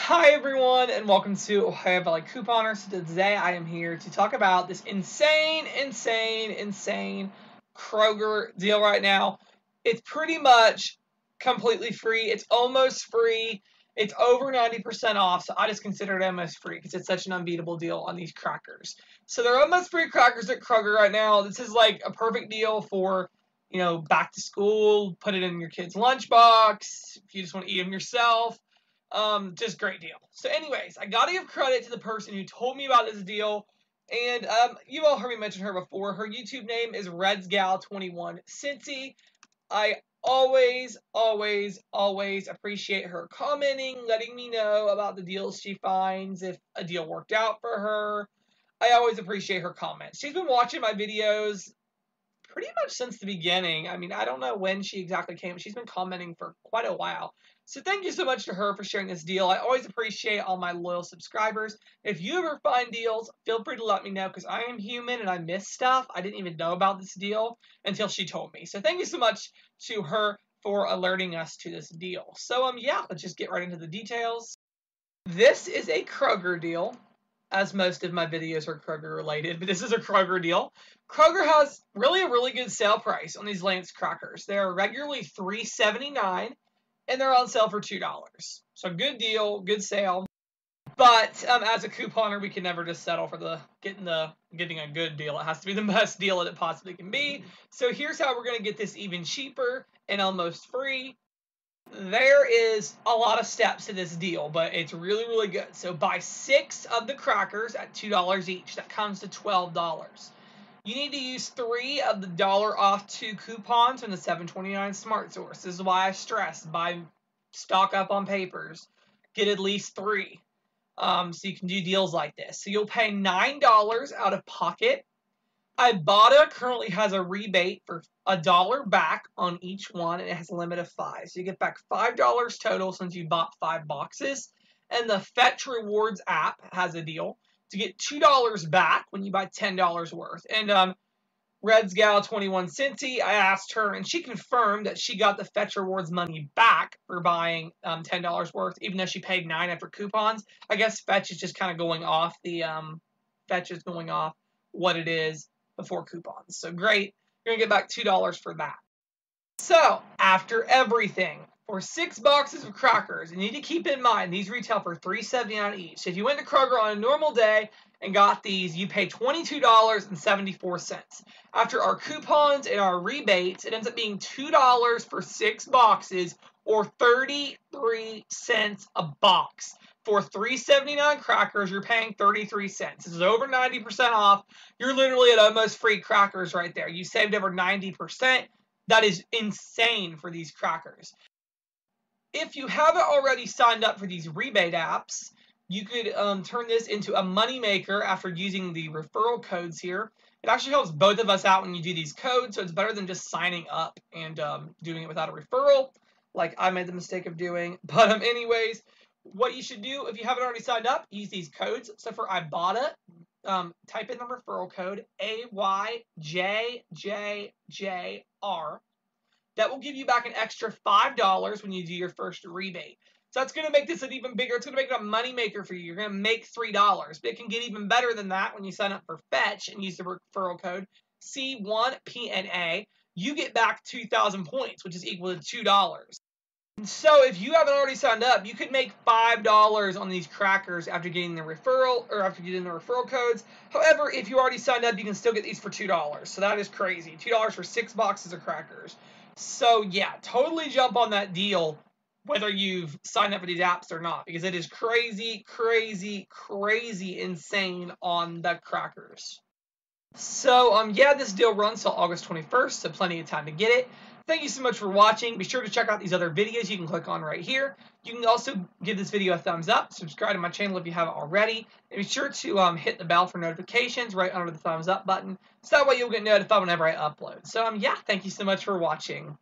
Hi everyone, and welcome to Ohio Valley Couponer. So today I am here to talk about this insane Kroger deal right now. It's pretty much completely free. It's almost free. It's over 90% off, so I just consider it almost free because it's such an unbeatable deal on these crackers. So they're almost free crackers at Kroger right now. This is like a perfect deal for, back to school. Put it in your kid's lunchbox if you just want to eat them yourself. Just great deal. So anyways, I gotta give credit to the person who told me about this deal. And you've all heard me mention her before. Her YouTube name is RedsGal21 Cincy. I always appreciate her commenting, letting me know about the deals she finds, if a deal worked out for her. I always appreciate her comments. She's been watching my videos pretty much since the beginning. I mean, I don't know when she exactly came. She's been commenting for quite a while. So thank you so much to her for sharing this deal. I always appreciate all my loyal subscribers. If you ever find deals, feel free to let me know because I am human and I miss stuff. I didn't even know about this deal until she told me. So thank you so much to her for alerting us to this deal. So yeah, let's just get right into the details. This is a Kroger deal, as most of my videos are Kroger related, but this is a Kroger deal. Kroger has a really good sale price on these Lance crackers. They're regularly $3.79 and they're on sale for $2. So good deal, good sale. But as a couponer, we can never just settle for getting a good deal. It has to be the best deal that it possibly can be. So here's how we're going to get this even cheaper and almost free. There is a lot of steps to this deal, but it's really good. So buy 6 of the crackers at $2 each. That comes to $12. You need to use 3 of the $1 off 2 coupons from the $7.29 Smart Source. This is why I stress stock up on papers. Get at least 3, so you can do deals like this. So you'll pay $9 out of pocket. Ibotta currently has a rebate for $1 back on each one, and it has a limit of 5. So you get back $5 total since you bought 5 boxes. And the Fetch Rewards app has a deal to get $2 back when you buy $10 worth. And RedsGal21 Cincy, I asked her, and she confirmed that she got the Fetch Rewards money back for buying $10 worth, even though she paid $9 after coupons. I guess Fetch is just kind of going off what it is before coupons. So great. You're going to get back $2 for that. So after everything, for 6 boxes of crackers, you need to keep in mind these retail for $3.79 each. So if you went to Kroger on a normal day and got these, you pay $22.74. After our coupons and our rebates, it ends up being $2 for 6 boxes, or 33 cents a box. For $3.79 crackers, you're paying 33 cents. This is over 90% off. You're literally at almost free crackers right there. You saved over 90%. That is insane for these crackers. If you haven't already signed up for these rebate apps, you could turn this into a moneymaker after using the referral codes here. It actually helps both of us out when you do these codes, so it's better than just signing up and doing it without a referral, like I made the mistake of doing. But anyways, what you should do if you haven't already signed up, use these codes. So for Ibotta, type in the referral code AYJJJR. That will give you back an extra $5 when you do your first rebate. So that's going to make this an even bigger. It's going to make it a moneymaker for you. You're going to make $3. But it can get even better than that when you sign up for Fetch and use the referral code C1PNA. You get back 2,000 points, which is equal to $2. So if you haven't already signed up, you could make $5 on these crackers after getting the referral codes. However, if you already signed up, you can still get these for $2. So that is crazy. $2 for 6 boxes of crackers. So yeah, totally jump on that deal whether you've signed up for these apps or not, because it is crazy insane on the crackers. So yeah, this deal runs till August 21st, so plenty of time to get it. Thank you so much for watching. Be sure to check out these other videos you can click on right here. You can also give this video a thumbs up, subscribe to my channel if you haven't already, and be sure to hit the bell for notifications right under the thumbs up button, so that way you'll get notified whenever I upload. So yeah, thank you so much for watching.